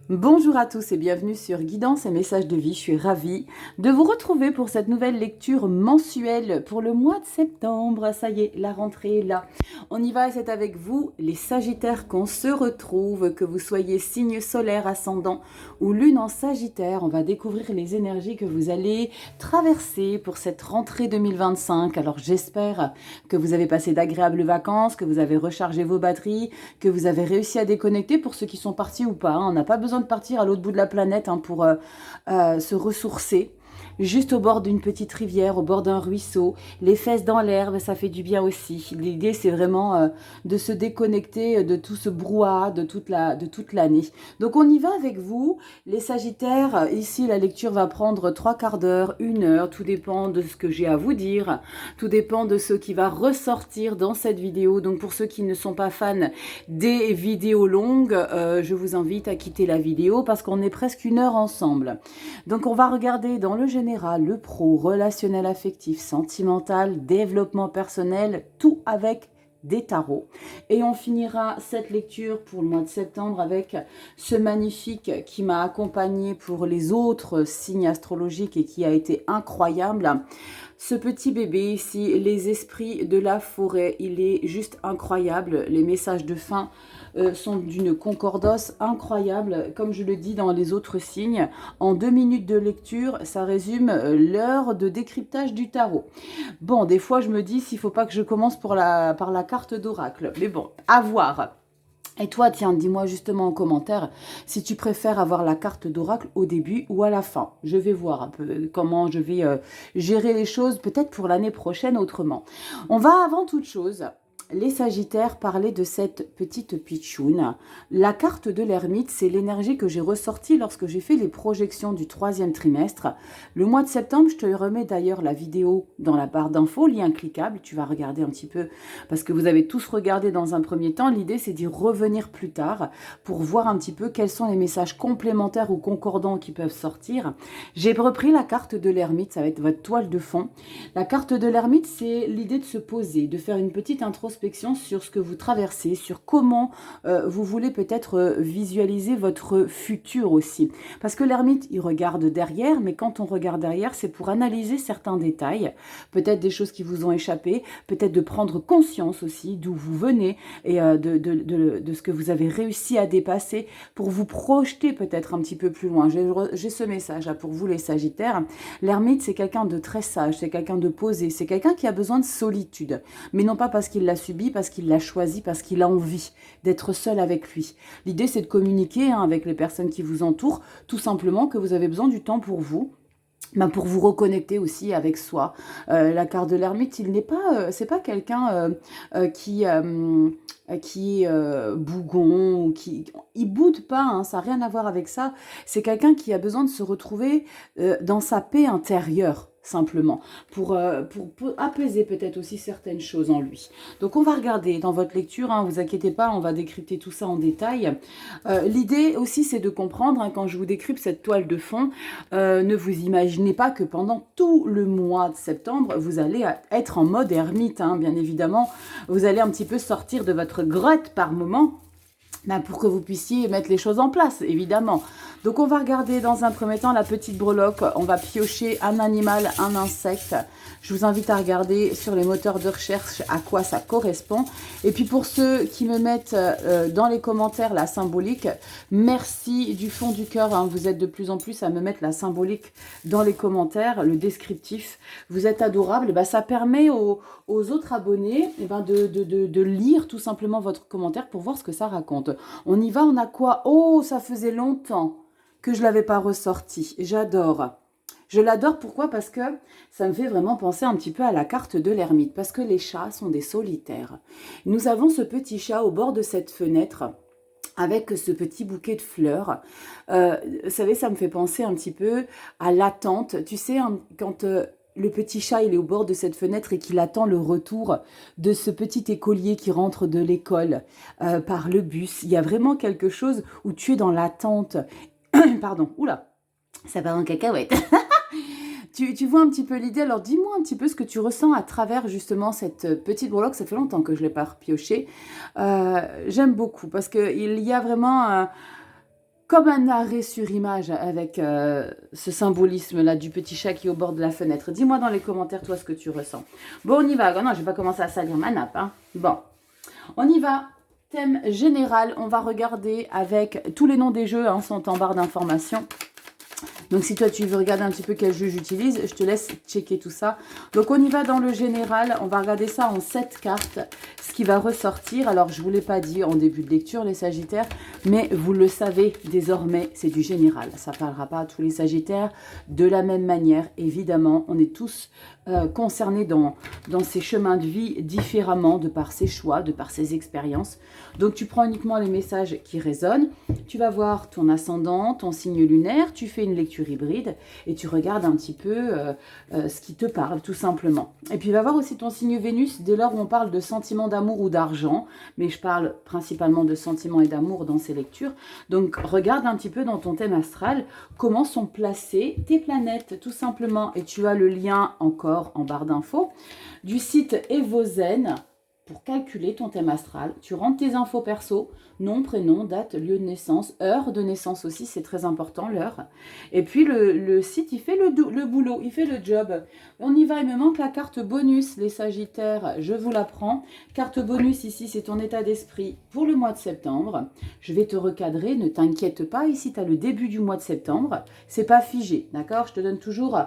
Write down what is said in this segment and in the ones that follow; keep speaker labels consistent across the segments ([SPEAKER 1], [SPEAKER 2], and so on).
[SPEAKER 1] Bonjour à tous et bienvenue sur Guidance et Messages de vie. Je suis ravie de vous retrouver pour cette nouvelle lecture mensuelle pour le mois de septembre. Ça y est, la rentrée est là. On y va et c'est avec vous, les Sagittaires, qu'on se retrouve, que vous soyez signe solaire, ascendant ou lune en Sagittaire. On va découvrir les énergies que vous allez traverser pour cette rentrée 2025. Alors j'espère que vous avez passé d'agréables vacances, que vous avez rechargé vos batteries, que vous avez réussi à déconnecter pour ceux qui sont partis ou pas. Hein. On n'a pas besoin de partir à l'autre bout de la planète pour se ressourcer. Juste au bord d'une petite rivière, au bord d'un ruisseau, les fesses dans l'herbe, ça fait du bien aussi. L'idée, c'est vraiment de se déconnecter de tout ce brouhaha de toute l'année. Donc, on y va avec vous, les Sagittaires. Ici, la lecture va prendre 3/4 d'heure, 1 heure. Tout dépend de ce que j'ai à vous dire. Tout dépend de ce qui va ressortir dans cette vidéo. Donc, pour ceux qui ne sont pas fans des vidéos longues, je vous invite à quitter la vidéo parce qu'on est presque 1 heure ensemble. Donc, on va regarder dans le général, le pro, relationnel, affectif, sentimental, développement personnel, tout avec des tarots. Et on finira cette lecture pour le mois de septembre avec ce magnifique qui m'a accompagné pour les autres signes astrologiques et qui a été incroyable. Ce petit bébé ici, les esprits de la forêt, il est juste incroyable. Les messages de fin sont d'une concordance incroyable. Comme je le dis dans les autres signes, en 2 minutes de lecture, ça résume l'heure de décryptage du tarot. Bon, des fois, je me dis s'il ne faut pas que je commence par la carte d'oracle. Mais bon, à voir. Et toi, tiens, dis-moi justement en commentaire si tu préfères avoir la carte d'oracle au début ou à la fin. Je vais voir un peu comment je vais gérer les choses, peut-être pour l'année prochaine autrement. On va avant toute chose, les Sagittaires, parler de cette petite pitchoune. La carte de l'ermite, c'est l'énergie que j'ai ressortie lorsque j'ai fait les projections du 3e trimestre. Le mois de septembre, je te remets d'ailleurs la vidéo dans la barre d'infos, lien cliquable. Tu vas regarder un petit peu parce que vous avez tous regardé dans un premier temps. L'idée, c'est d'y revenir plus tard pour voir un petit peu quels sont les messages complémentaires ou concordants qui peuvent sortir. J'ai repris la carte de l'ermite, ça va être votre toile de fond. La carte de l'ermite, c'est l'idée de se poser, de faire une petite introspection sur ce que vous traversez, sur comment vous voulez peut-être visualiser votre futur aussi. Parce que l'ermite, il regarde derrière, mais quand on regarde derrière, c'est pour analyser certains détails, peut-être des choses qui vous ont échappé, peut-être de prendre conscience aussi d'où vous venez et de ce que vous avez réussi à dépasser pour vous projeter peut-être un petit peu plus loin. J'ai ce message là pour vous les Sagittaires. L'ermite, c'est quelqu'un de très sage, c'est quelqu'un de posé, c'est quelqu'un qui a besoin de solitude, mais non pas parce qu'il l'a subi, parce qu'il l'a choisi, parce qu'il a envie d'être seul avec lui. L'idée, c'est de communiquer avec les personnes qui vous entourent, tout simplement que vous avez besoin du temps pour vous. Pour vous reconnecter aussi avec soi. La carte de l'ermite, il n'est pas, c'est pas quelqu'un qui est bougon, ou il boude pas, hein, ça n'a rien à voir avec ça. C'est quelqu'un qui a besoin de se retrouver dans sa paix intérieure, simplement, pour apaiser peut-être aussi certaines choses en lui. Donc on va regarder dans votre lecture, hein, vous inquiétez pas, on va décrypter tout ça en détail. L'idée aussi, c'est de comprendre, hein, quand je vous décrypte cette toile de fond, ne vous imaginez pas que pendant tout le mois de septembre, vous allez être en mode ermite, hein, bien évidemment. Vous allez un petit peu sortir de votre grotte par moment, pour que vous puissiez mettre les choses en place, évidemment. Donc on va regarder dans un premier temps la petite breloque. On va piocher un animal, un insecte. Je vous invite à regarder sur les moteurs de recherche à quoi ça correspond. Et puis pour ceux qui me mettent dans les commentaires la symbolique, merci du fond du cœur. Hein, vous êtes de plus en plus à me mettre la symbolique dans les commentaires, le descriptif. Vous êtes adorables. Ça permet aux autres abonnés de lire tout simplement votre commentaire pour voir ce que ça raconte. On y va, on a quoi? Oh, ça faisait longtemps que je ne l'avais pas ressorti. J'adore. Je l'adore, pourquoi? Parce que ça me fait vraiment penser un petit peu à la carte de l'ermite, parce que les chats sont des solitaires. Nous avons ce petit chat au bord de cette fenêtre, avec ce petit bouquet de fleurs. Vous savez, ça me fait penser un petit peu à l'attente. Tu sais, hein, quand le petit chat il est au bord de cette fenêtre et qu'il attend le retour de ce petit écolier qui rentre de l'école par le bus, il y a vraiment quelque chose où tu es dans l'attente. Pardon, oula, ça part en cacahuète. Tu vois un petit peu l'idée, alors dis-moi un petit peu ce que tu ressens à travers justement cette petite breloque. Ça fait longtemps que je ne l'ai pas repiochée. J'aime beaucoup parce qu'il y a vraiment comme un arrêt sur image avec ce symbolisme-là du petit chat qui est au bord de la fenêtre. Dis-moi dans les commentaires, toi, ce que tu ressens. Bon, on y va. Oh non, je vais pas commencer à salir ma nappe. Hein. Bon, on y va. Thème général, on va regarder avec tous les noms des jeux, hein, sont en barre d'informations. Donc, si toi, tu veux regarder un petit peu quel jeu j'utilise, je te laisse checker tout ça. Donc, on y va dans le général. On va regarder ça en 7 cartes. Ce qui va ressortir, alors je ne vous l'ai pas dit en début de lecture, les Sagittaires, mais vous le savez désormais, c'est du général. Ça ne parlera pas à tous les Sagittaires de la même manière. Évidemment, on est tous concernés dans ces chemins de vie différemment, de par ses choix, de par ses expériences. Donc, tu prends uniquement les messages qui résonnent. Tu vas voir ton ascendant, ton signe lunaire. Tu fais une lecture hybride et tu regardes un petit peu ce qui te parle, tout simplement. Et puis, il va voir aussi ton signe Vénus dès lors où on parle de sentiments d'amour ou d'argent. Mais je parle principalement de sentiments et d'amour dans ces lectures. Donc, regarde un petit peu dans ton thème astral comment sont placées tes planètes, tout simplement. Et tu as le lien encore en barre d'infos du site Evozen pour calculer ton thème astral. Tu rentres tes infos perso, nom, prénom, date, lieu de naissance, heure de naissance aussi, c'est très important l'heure. Et puis le site, il fait le boulot, il fait le job. On y va, il me manque la carte bonus, les Sagittaires, je vous la prends. Carte bonus ici, c'est ton état d'esprit pour le mois de septembre. Je vais te recadrer, ne t'inquiète pas, ici tu as le début du mois de septembre. C'est pas figé, d'accord? Je te donne toujours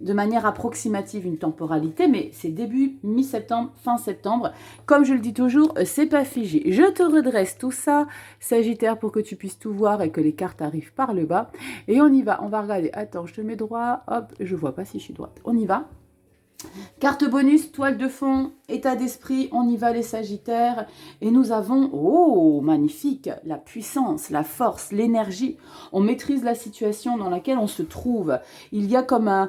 [SPEAKER 1] de manière approximative une temporalité, mais c'est début, mi-septembre, fin septembre. Comme je le dis toujours, c'est pas figé. Je te redresse tout ça, Sagittaire, pour que tu puisses tout voir et que les cartes arrivent par le bas. Et on y va, on va regarder. Attends, je te mets droit, hop, je vois pas si je suis droite. On y va. Carte bonus, toile de fond, état d'esprit, on y va les Sagittaires. Et nous avons, oh, magnifique, la puissance, la force, l'énergie. On maîtrise la situation dans laquelle on se trouve. Il y a comme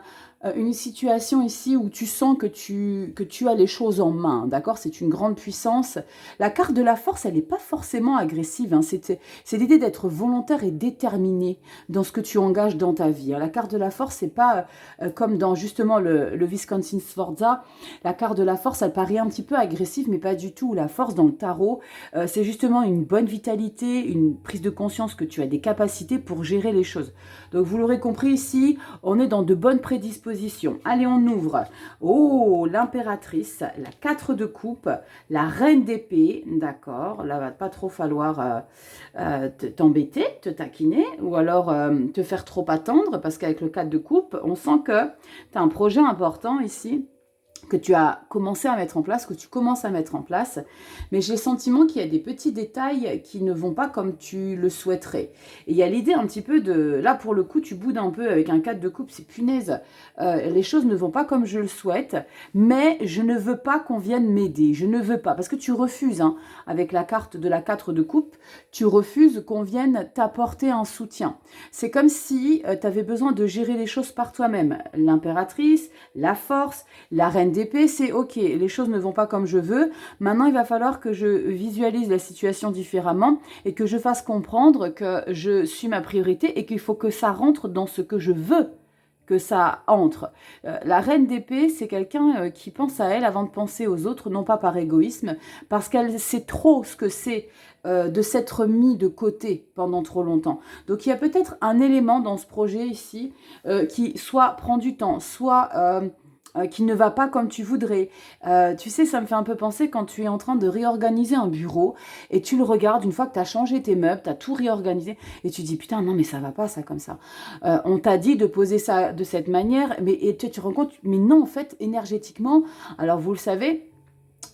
[SPEAKER 1] une situation ici où tu sens que tu as les choses en main, d'accord? C'est une grande puissance. La carte de la force, elle n'est pas forcément agressive. Hein. C'est l'idée d'être volontaire et déterminé dans ce que tu engages dans ta vie. Hein. La carte de la force, c'est pas comme dans justement le Wisconsin Sforza. La carte de la force, elle paraît un petit peu agressive, mais pas du tout. La force dans le tarot, c'est justement une bonne vitalité, une prise de conscience que tu as des capacités pour gérer les choses. Donc, vous l'aurez compris ici, on est dans de bonnes prédispositions. Allez, on ouvre. Oh, l'impératrice, la 4 de coupe, la reine d'épée, d'accord. Là, va pas trop falloir t'embêter, te taquiner, ou alors te faire trop attendre, parce qu'avec le 4 de coupe, on sent que tu as un projet important ici, que tu as commencé à mettre en place, que tu commences à mettre en place, mais j'ai le sentiment qu'il y a des petits détails qui ne vont pas comme tu le souhaiterais. Et il y a l'idée un petit peu de, là pour le coup, tu boudes un peu avec un 4 de coupe, c'est punaise, les choses ne vont pas comme je le souhaite, mais je ne veux pas qu'on vienne m'aider, je ne veux pas, parce que tu refuses, hein, avec la carte de la 4 de coupe, tu refuses qu'on vienne t'apporter un soutien. C'est comme si tu avais besoin de gérer les choses par toi-même. L'impératrice, la force, la reine d'épée, c'est ok, les choses ne vont pas comme je veux. Maintenant, il va falloir que je visualise la situation différemment et que je fasse comprendre que je suis ma priorité et qu'il faut que ça rentre dans ce que je veux que ça entre. La reine d'épée, c'est quelqu'un qui pense à elle avant de penser aux autres, non pas par égoïsme, parce qu'elle sait trop ce que c'est de s'être mis de côté pendant trop longtemps. Donc il y a peut-être un élément dans ce projet ici qui soit prend du temps, soit qui ne va pas comme tu voudrais. Tu sais, ça me fait un peu penser quand tu es en train de réorganiser un bureau et tu le regardes une fois que tu as changé tes meubles, tu as tout réorganisé et tu dis putain non mais ça va pas ça comme ça. On t'a dit de poser ça de cette manière, mais et tu te rends compte, mais non en fait énergétiquement, alors vous le savez,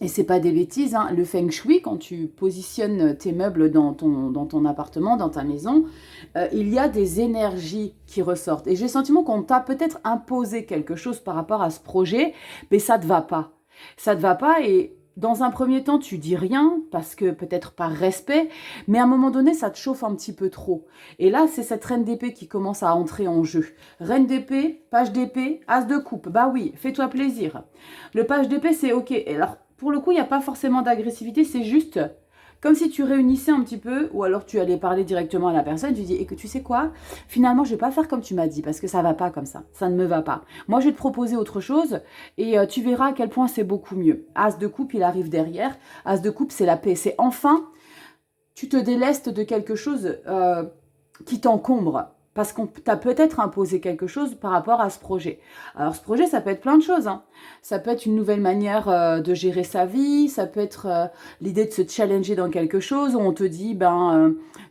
[SPEAKER 1] et c'est pas des bêtises, hein, le feng shui, quand tu positionnes tes meubles dans ton appartement, dans ta maison, il y a des énergies qui ressortent. Et j'ai le sentiment qu'on t'a peut-être imposé quelque chose par rapport à ce projet, mais ça ne te va pas. Ça ne te va pas et dans un premier temps, tu dis rien, parce que peut-être par respect, mais à un moment donné, ça te chauffe un petit peu trop. Et là, c'est cette reine d'épée qui commence à entrer en jeu. Reine d'épée, page d'épée, as de coupe. Bah oui, fais-toi plaisir. Le page d'épée, c'est ok. Et alors, pour le coup, il n'y a pas forcément d'agressivité, c'est juste comme si tu réunissais un petit peu, ou alors tu allais parler directement à la personne, tu dis, et que tu sais quoi, finalement, je ne vais pas faire comme tu m'as dit, parce que ça ne va pas comme ça ne me va pas. Moi, je vais te proposer autre chose, et tu verras à quel point c'est beaucoup mieux. As de coupe, il arrive derrière. As de coupe, c'est la paix, c'est enfin... tu te délestes de quelque chose qui t'encombre. Parce qu'on t'a peut-être imposé quelque chose par rapport à ce projet. Alors ce projet, ça peut être plein de choses, hein. Ça peut être une nouvelle manière de gérer sa vie, ça peut être l'idée de se challenger dans quelque chose, où on te dit,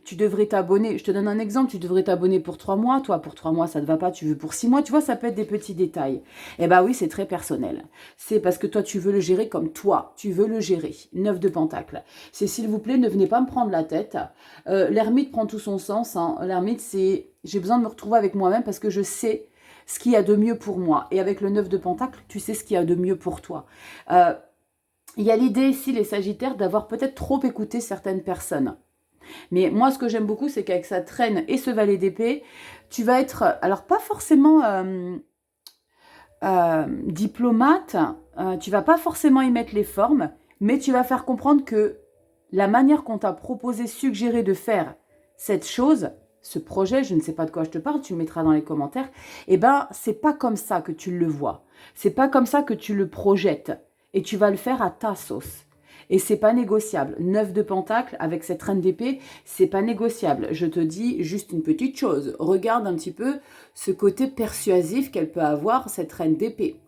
[SPEAKER 1] tu devrais t'abonner, je te donne un exemple, tu devrais t'abonner pour 3 mois, toi pour 3 mois ça ne te va pas, tu veux pour 6 mois, tu vois, ça peut être des petits détails. Eh bien oui, c'est très personnel. C'est parce que toi tu veux le gérer comme toi, tu veux le gérer. 9 de Pentacle. C'est s'il vous plaît, ne venez pas me prendre la tête. L'ermite prend tout son sens, hein. L'ermite c'est... J'ai besoin de me retrouver avec moi-même parce que je sais ce qu'il y a de mieux pour moi. Et avec le 9 de Pentacle, tu sais ce qu'il y a de mieux pour toi. Il y a l'idée ici, les Sagittaires, d'avoir peut-être trop écouté certaines personnes. Mais moi, ce que j'aime beaucoup, c'est qu'avec sa traîne et ce valet d'épée, tu vas être, alors pas forcément diplomate, tu vas pas forcément y mettre les formes, mais tu vas faire comprendre que la manière qu'on t'a proposé, suggéré de faire cette chose, ce projet, je ne sais pas de quoi je te parle, tu le mettras dans les commentaires, eh ben, c'est pas comme ça que tu le vois. C'est pas comme ça que tu le projettes. Et tu vas le faire à ta sauce. Et c'est pas négociable. 9 de Pentacle, avec cette reine d'épée, c'est pas négociable. Je te dis juste une petite chose. Regarde un petit peu ce côté persuasif qu'elle peut avoir, cette reine d'épée.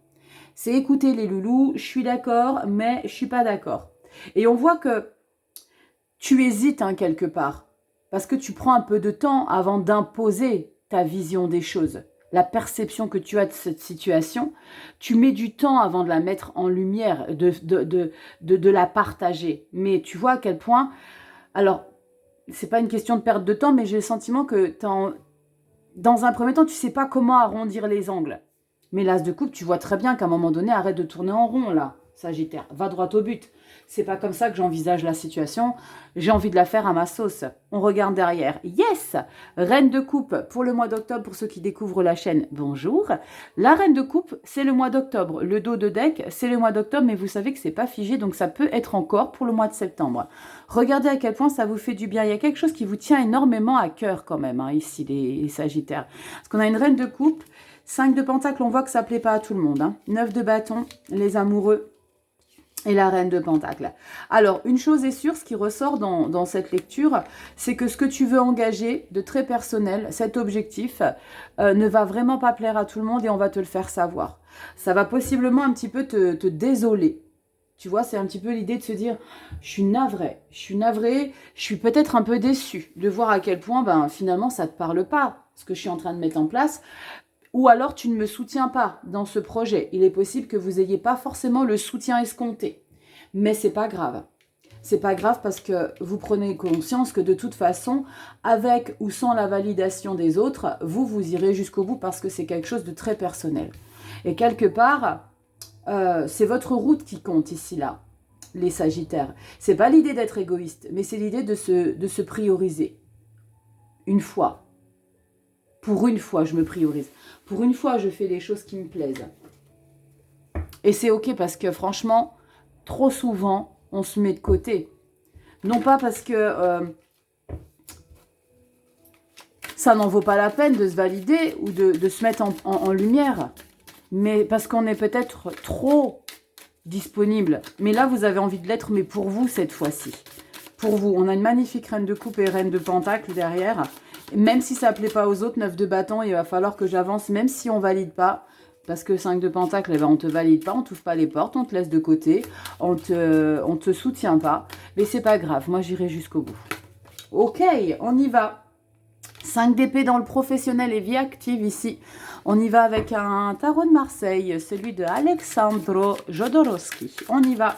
[SPEAKER 1] C'est écouter les loulous, je suis d'accord, mais je suis pas d'accord. Et on voit que tu hésites hein, quelque part. Parce que tu prends un peu de temps avant d'imposer ta vision des choses. La perception que tu as de cette situation, tu mets du temps avant de la mettre en lumière, de la partager. Mais tu vois à quel point... Alors, c'est pas une question de perte de temps, mais j'ai le sentiment que dans un premier temps, tu sais pas comment arrondir les angles. Mais l'as de coupe, tu vois très bien qu'à un moment donné, arrête de tourner en rond, là, Sagittaire. Va droit au but. C'est pas comme ça que j'envisage la situation. J'ai envie de la faire à ma sauce. On regarde derrière. Yes! Reine de coupe pour le mois d'octobre, pour ceux qui découvrent la chaîne, bonjour. La reine de coupe, c'est le mois d'octobre. Le dos de deck, c'est le mois d'octobre, mais vous savez que c'est pas figé, donc ça peut être encore pour le mois de septembre. Regardez à quel point ça vous fait du bien. Il y a quelque chose qui vous tient énormément à cœur quand même, hein, ici, les Sagittaires. Parce qu'on a une reine de coupe, 5 de Pentacle, on voit que ça plaît pas à tout le monde. Hein. 9 de bâton, les amoureux. Et la reine de Pentacle. Alors, une chose est sûre, ce qui ressort dans cette lecture, c'est que ce que tu veux engager de très personnel, cet objectif, ne va vraiment pas plaire à tout le monde et on va te le faire savoir. Ça va possiblement un petit peu te désoler. Tu vois, c'est un petit peu l'idée de se dire, je suis navrée, je suis peut-être un peu déçue de voir à quel point, finalement, ça ne te parle pas, ce que je suis en train de mettre en place. Ou alors tu ne me soutiens pas dans ce projet. Il est possible que vous n'ayez pas forcément le soutien escompté. Mais c'est pas grave. C'est pas grave parce que vous prenez conscience que de toute façon, avec ou sans la validation des autres, vous irez jusqu'au bout parce que c'est quelque chose de très personnel. Et quelque part, c'est votre route qui compte ici, là, les Sagittaires. C'est pas l'idée d'être égoïste, mais c'est l'idée de se prioriser. Une fois. Pour une fois, je me priorise. Pour une fois, je fais les choses qui me plaisent. Et c'est ok parce que franchement, trop souvent, on se met de côté. Non pas parce que ça n'en vaut pas la peine de se valider ou de se mettre en lumière, mais parce qu'on est peut-être trop disponible. Mais là, vous avez envie de l'être, mais pour vous cette fois-ci. Pour vous, on a une magnifique reine de coupe et reine de pentacle derrière. Même si ça ne plaît pas aux autres, 9 de bâton, il va falloir que j'avance, même si on ne valide pas. Parce que 5 de pentacle, on ne te valide pas, on ne t'ouvre pas les portes, on te laisse de côté, on te soutient pas. Mais c'est pas grave, moi j'irai jusqu'au bout. Ok, on y va. 5 d'épée dans le professionnel et vie active ici. On y va avec un tarot de Marseille, celui de Alexandro Jodorowsky. On y va.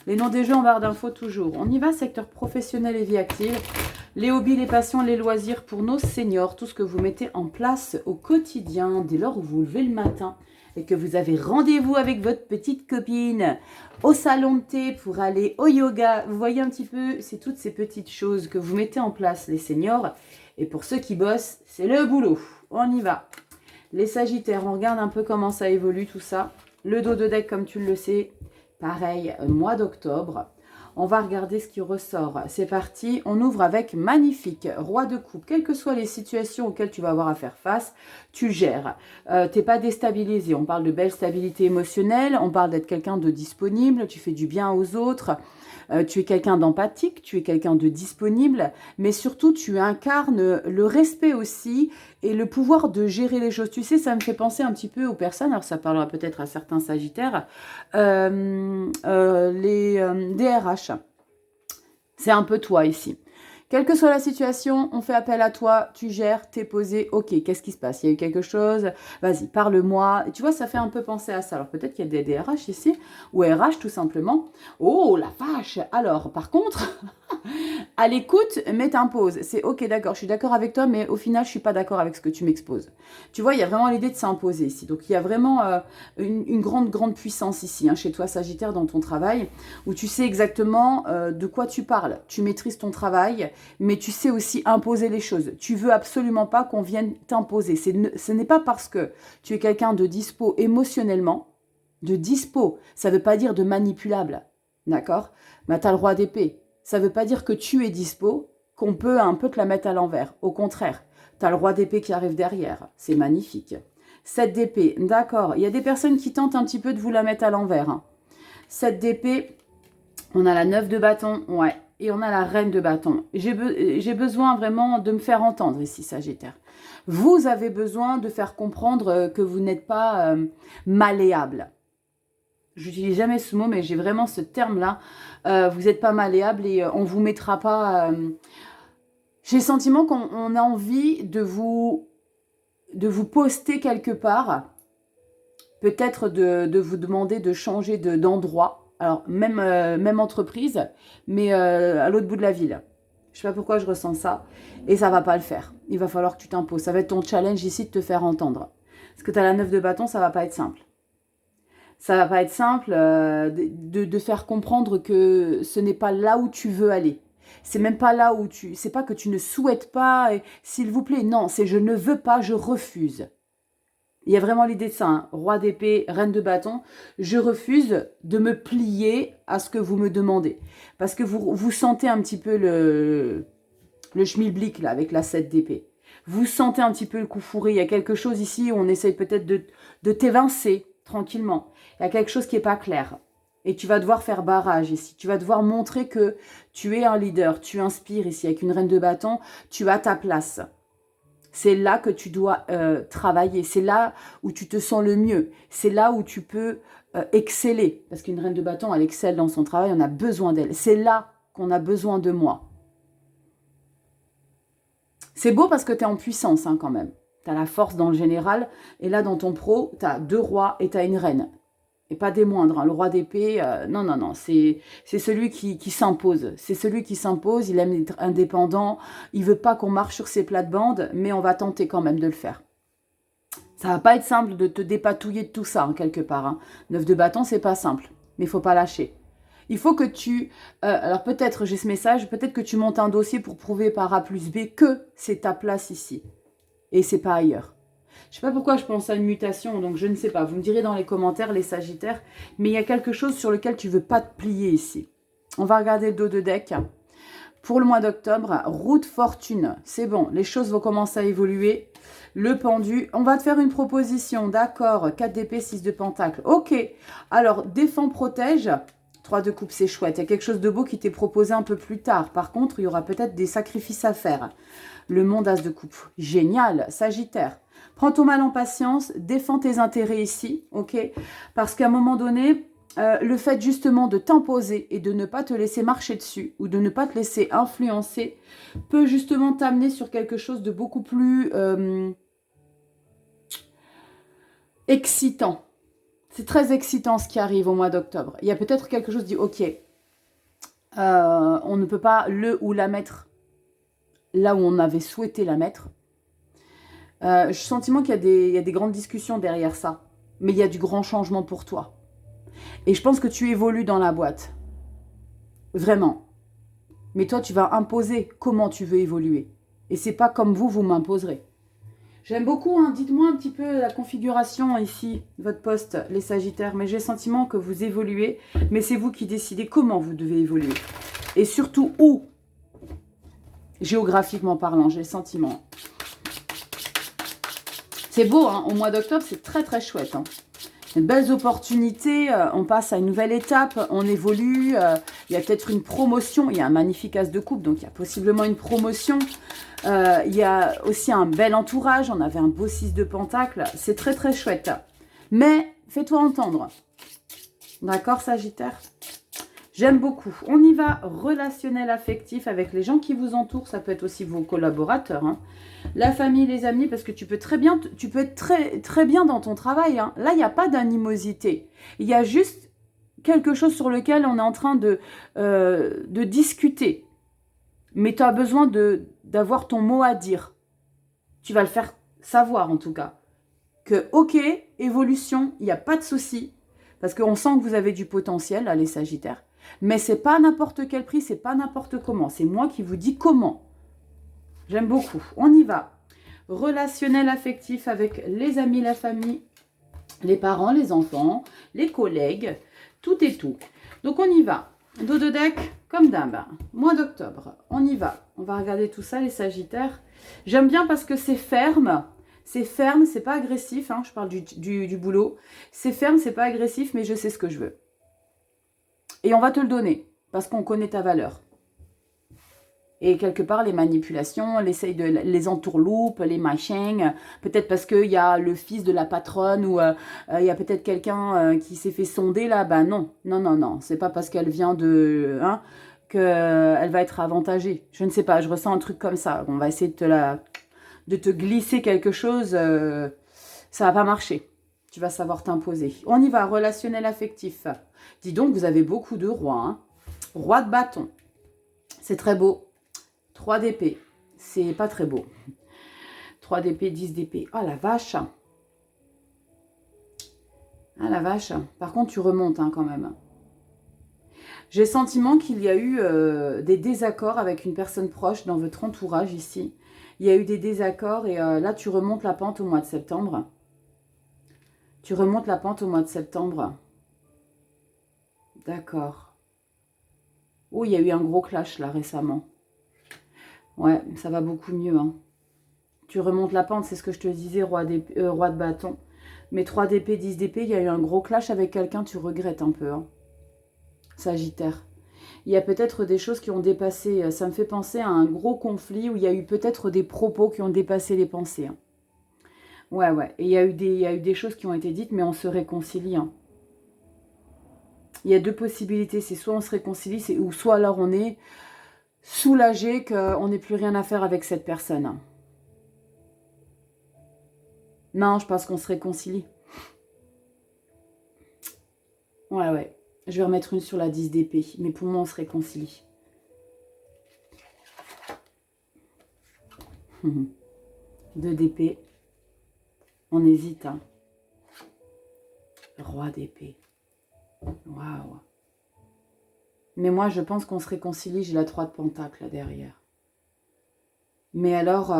[SPEAKER 1] Les noms des jeux en barre d'infos toujours. On y va, secteur professionnel et vie active. Les hobbies, les passions, les loisirs pour nos seniors. Tout ce que vous mettez en place au quotidien dès lors où vous vous levez le matin et que vous avez rendez-vous avec votre petite copine au salon de thé pour aller au yoga. Vous voyez un petit peu, c'est toutes ces petites choses que vous mettez en place les seniors. Et pour ceux qui bossent, c'est le boulot. On y va. Les Sagittaires, on regarde un peu comment ça évolue tout ça. Le dos de deck, comme tu le sais, pareil, mois d'octobre. On va regarder ce qui ressort. C'est parti, on ouvre avec magnifique roi de coupe. Quelles que soient les situations auxquelles tu vas avoir à faire face, tu gères. Tu n'es pas déstabilisé. On parle de belle stabilité émotionnelle, on parle d'être quelqu'un de disponible, tu fais du bien aux autres. Tu es quelqu'un d'empathique, tu es quelqu'un de disponible, mais surtout tu incarnes le respect aussi et le pouvoir de gérer les choses. Tu sais, ça me fait penser un petit peu aux personnes, alors ça parlera peut-être à certains Sagittaires, les DRH. C'est un peu toi ici. Quelle que soit la situation, on fait appel à toi, tu gères, t'es posé, ok, qu'est-ce qui se passe? Il y a eu quelque chose? Vas-y, parle-moi. Et tu vois, ça fait un peu penser à ça. Alors peut-être qu'il y a des DRH ici, ou RH tout simplement. Oh, la vache! Alors, par contre, à l'écoute, mais t'imposes. C'est ok, d'accord, je suis d'accord avec toi, mais au final, je suis pas d'accord avec ce que tu m'exposes. Tu vois, il y a vraiment l'idée de s'imposer ici. Donc, il y a vraiment une grande puissance ici, hein, chez toi, Sagittaire, dans ton travail, où tu sais exactement de quoi tu parles. Tu maîtrises ton travail, mais tu sais aussi imposer les choses. Tu veux absolument pas qu'on vienne t'imposer. Ce n'est pas parce que tu es quelqu'un de dispo émotionnellement, de dispo, ça veut pas dire de manipulable, d'accord? Mais tu as le roi d'épée. Ça ne veut pas dire que tu es dispo, qu'on peut un peu te la mettre à l'envers. Au contraire, tu as le roi d'épée qui arrive derrière. C'est magnifique. 7 d'épée, d'accord. Il y a des personnes qui tentent un petit peu de vous la mettre à l'envers. Hein. 7 d'épée, on a la 9 de bâton, ouais. Et on a la reine de bâton. J'ai besoin vraiment de me faire entendre ici, Sagittaire. Vous avez besoin de faire comprendre que vous n'êtes pas malléable. Je n'utilise jamais ce mot, mais j'ai vraiment ce terme-là. Vous n'êtes pas malléable et on ne vous mettra pas... J'ai le sentiment qu'on a envie de vous poster quelque part. Peut-être de vous demander de changer d'endroit. Alors, même entreprise, mais à l'autre bout de la ville. Je ne sais pas pourquoi je ressens ça. Et ça ne va pas le faire. Il va falloir que tu t'imposes. Ça va être ton challenge ici de te faire entendre. Parce que tu as la 9 de bâton, ça ne va pas être simple. Ça va pas être simple de faire comprendre que ce n'est pas là où tu veux aller. C'est même pas là où tu... C'est pas que tu ne souhaites pas, s'il vous plaît. Non, c'est je ne veux pas, je refuse. Il y a vraiment l'idée de ça. Hein. Roi d'épée, reine de bâton. Je refuse de me plier à ce que vous me demandez. Parce que vous sentez un petit peu le schmilblick là, avec la 7 d'épée. Vous sentez un petit peu le coup fourré. Il y a quelque chose ici où on essaye peut-être de t'évincer tranquillement. Il y a quelque chose qui n'est pas clair. Et tu vas devoir faire barrage ici. Tu vas devoir montrer que tu es un leader. Tu inspires ici. Avec une reine de bâton, tu as ta place. C'est là que tu dois travailler. C'est là où tu te sens le mieux. C'est là où tu peux exceller. Parce qu'une reine de bâton, elle excelle dans son travail. On a besoin d'elle. C'est là qu'on a besoin de moi. C'est beau parce que tu es en puissance hein, quand même. Tu as la force dans le général. Et là, dans ton pro, tu as 2 rois et tu as une reine. Et pas des moindres. Hein. Le roi d'épée, non. C'est celui qui s'impose. C'est celui qui s'impose. Il aime être indépendant. Il veut pas qu'on marche sur ses plates-bandes. Mais on va tenter quand même de le faire. Ça va pas être simple de te dépatouiller de tout ça, hein, quelque part. Hein. 9 de bâton, c'est pas simple. Mais il faut pas lâcher. Il faut que tu... alors peut-être, j'ai ce message, peut-être que tu montes un dossier pour prouver par A plus B que c'est ta place ici. Et c'est pas ailleurs. Je ne sais pas pourquoi je pense à une mutation, donc je ne sais pas. Vous me direz dans les commentaires, les Sagittaires. Mais il y a quelque chose sur lequel tu ne veux pas te plier ici. On va regarder le dos de deck. Pour le mois d'octobre, route fortune. C'est bon, les choses vont commencer à évoluer. Le pendu, on va te faire une proposition. D'accord, 4 d'épée, 6 de pentacle. Ok, alors défends, protège. 3 de coupe, c'est chouette. Il y a quelque chose de beau qui t'est proposé un peu plus tard. Par contre, il y aura peut-être des sacrifices à faire. Le monde as de coupe. Génial, Sagittaire. Prends ton mal en patience, défends tes intérêts ici, ok? Parce qu'à un moment donné, le fait justement de t'imposer et de ne pas te laisser marcher dessus ou de ne pas te laisser influencer peut justement t'amener sur quelque chose de beaucoup plus excitant. C'est très excitant ce qui arrive au mois d'octobre. Il y a peut-être quelque chose qui dit, ok, on ne peut pas le ou la mettre là où on avait souhaité la mettre. J'ai le sentiment qu'il y a des grandes discussions derrière ça. Mais il y a du grand changement pour toi. Et je pense que tu évolues dans la boîte. Vraiment. Mais toi, tu vas imposer comment tu veux évoluer. Et c'est pas comme vous m'imposerez. J'aime beaucoup, hein. Dites-moi un petit peu la configuration ici, votre poste, les Sagittaires. Mais j'ai le sentiment que vous évoluez. Mais c'est vous qui décidez comment vous devez évoluer. Et surtout où. Géographiquement parlant, j'ai le sentiment. C'est beau, hein, au mois d'octobre, c'est très très chouette. Hein. de belles opportunités, on passe à une nouvelle étape, on évolue, il y a peut-être une promotion, il y a un magnifique as de coupe, donc il y a possiblement une promotion, il y a aussi un bel entourage, on avait un beau 6 de pentacle, c'est très très chouette. Mais fais-toi entendre, d'accord Sagittaire? J'aime beaucoup. On y va, relationnel affectif avec les gens qui vous entourent. Ça peut être aussi vos collaborateurs. Hein. La famille, les amis, parce que tu peux être très bien dans ton travail. Hein. Là, il n'y a pas d'animosité. Il y a juste quelque chose sur lequel on est en train de discuter. Mais tu as besoin d'avoir ton mot à dire. Tu vas le faire savoir, en tout cas. Que, ok, évolution, il n'y a pas de souci. Parce qu'on sent que vous avez du potentiel, là, les Sagittaires. Mais c'est pas n'importe quel prix, c'est pas n'importe comment. C'est moi qui vous dis comment. J'aime beaucoup. On y va. Relationnel affectif avec les amis, la famille, les parents, les enfants, les collègues, tout et tout. Donc on y va. Dos de deck, comme d'hab. Mois d'octobre, on y va. On va regarder tout ça, les Sagittaires. J'aime bien parce que c'est ferme. C'est ferme, c'est pas agressif. Hein, je parle du boulot. C'est ferme, c'est pas agressif, mais je sais ce que je veux. Et on va te le donner, parce qu'on connaît ta valeur. Et quelque part, les manipulations, les entourloupes, les machins, peut-être parce qu'il y a le fils de la patronne ou il y a peut-être quelqu'un qui s'est fait sonder là, ben non, non, non, non, c'est pas parce qu'elle vient de... Hein, qu'elle va être avantagée. Je ne sais pas, je ressens un truc comme ça. On va essayer de te glisser quelque chose, ça va pas marcher. Tu vas savoir t'imposer. On y va, relationnel affectif. Dis donc, vous avez beaucoup de rois. Hein. Roi de bâton. C'est très beau. 3 d'épée. C'est pas très beau. 3 d'épée, 10 d'épée. Oh la vache. Ah la vache. Par contre, tu remontes hein, quand même. J'ai le sentiment qu'il y a eu des désaccords avec une personne proche dans votre entourage ici. Il y a eu des désaccords et là, tu remontes la pente au mois de septembre. Tu remontes la pente au mois de septembre. D'accord. Oh, il y a eu un gros clash là récemment. Ouais, ça va beaucoup mieux. Hein. Tu remontes la pente, c'est ce que je te disais, roi de bâton. Mais 3 d'épée, 10 d'épée, il y a eu un gros clash avec quelqu'un, tu regrettes un peu. Hein. Sagittaire. Il y a peut-être des choses qui ont dépassé, ça me fait penser à un gros conflit où il y a eu peut-être des propos qui ont dépassé les pensées. Hein. Ouais, ouais. Et il y a eu des choses qui ont été dites, mais on se réconcilie. Hein. Il y a 2 possibilités. C'est soit on se réconcilie, ou soit alors on est soulagé qu'on n'ait plus rien à faire avec cette personne. Hein. Non, je pense qu'on se réconcilie. Ouais, ouais. Je vais remettre une sur la 10 d'épée. Mais pour moi, on se réconcilie. 2 d'épée. On hésite. Hein. Roi d'épée. Waouh. Mais moi, je pense qu'on se réconcilie. J'ai la 3 de pentacle là derrière. Mais alors,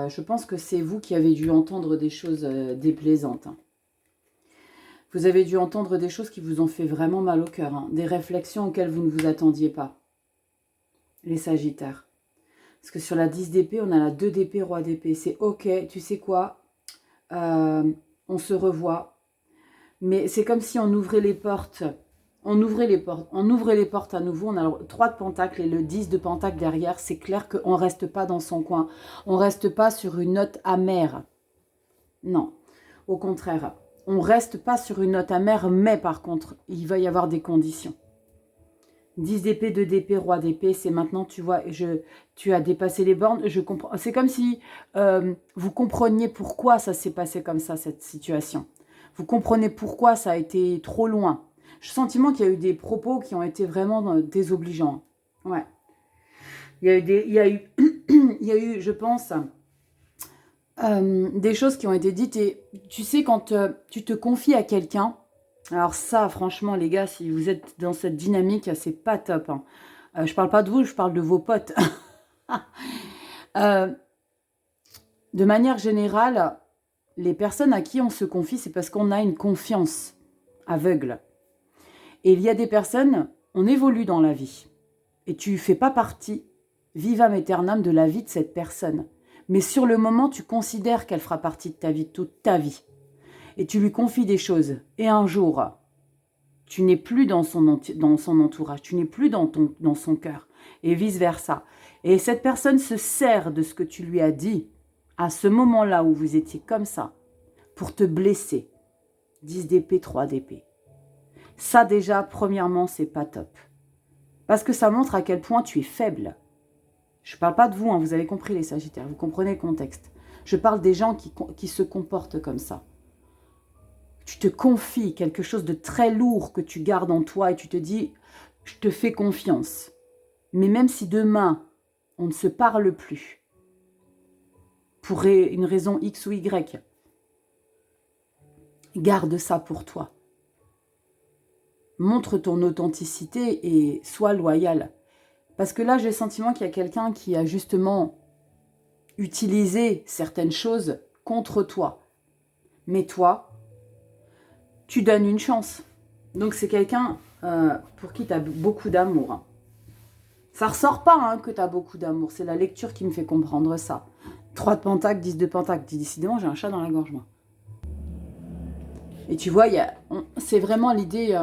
[SPEAKER 1] je pense que c'est vous qui avez dû entendre des choses déplaisantes. Hein. Vous avez dû entendre des choses qui vous ont fait vraiment mal au cœur. Hein. Des réflexions auxquelles vous ne vous attendiez pas. Les Sagittaires. Parce que sur la 10 d'épée, on a la 2 d'épée, roi d'épée. C'est ok, tu sais quoi, on se revoit. Mais c'est comme si on ouvrait les portes. On ouvrait les portes à nouveau. On a le 3 de pentacle et le 10 de pentacle derrière. C'est clair qu'on ne reste pas dans son coin. On ne reste pas sur une note amère. Non, au contraire. On ne reste pas sur une note amère, mais par contre, il va y avoir des conditions. 10 d'épée, 2 d'épée, roi d'épée, c'est maintenant, tu vois, tu as dépassé les bornes. Je comprends. C'est comme si vous compreniez pourquoi ça s'est passé comme ça, cette situation. Vous comprenez pourquoi ça a été trop loin. J'ai le sentiment qu'il y a eu des propos qui ont été vraiment désobligeants. Ouais. Il y a eu, je pense, des choses qui ont été dites. Et tu sais, quand tu te confies à quelqu'un, alors ça, franchement, les gars, si vous êtes dans cette dynamique, c'est pas top. Hein. Je parle pas de vous, je parle de vos potes. De manière générale, les personnes à qui on se confie, c'est parce qu'on a une confiance aveugle. Et il y a des personnes, on évolue dans la vie. Et tu ne fais pas partie, vivam aeternam, de la vie de cette personne. Mais sur le moment, tu considères qu'elle fera partie de ta vie, toute ta vie. et tu lui confies des choses. Et un jour, tu n'es plus dans son entourage, tu n'es plus dans son cœur, et vice-versa. Et cette personne se sert de ce que tu lui as dit à ce moment-là où vous étiez comme ça, pour te blesser. 10 d'épée, 3 d'épée. Ça déjà, premièrement, c'est pas top. Parce que ça montre à quel point tu es faible. Je ne parle pas de vous, hein, vous avez compris les Sagittaires, vous comprenez le contexte. Je parle des gens qui se comportent comme ça. Tu te confies quelque chose de très lourd que tu gardes en toi et tu te dis, je te fais confiance. Mais même si demain, on ne se parle plus, pour une raison X ou Y, garde ça pour toi. Montre ton authenticité et sois loyal. Parce que là, j'ai le sentiment qu'il y a quelqu'un qui a justement utilisé certaines choses contre toi. Mais toi, tu donnes une chance. Donc c'est quelqu'un pour qui tu as beaucoup d'amour. Ça ressort pas hein, que tu as beaucoup d'amour. C'est la lecture qui me fait comprendre ça. 3 de pentacle, 10 de pentacle. Décidément, j'ai un chat dans la gorge, moi. Et tu vois, c'est vraiment l'idée...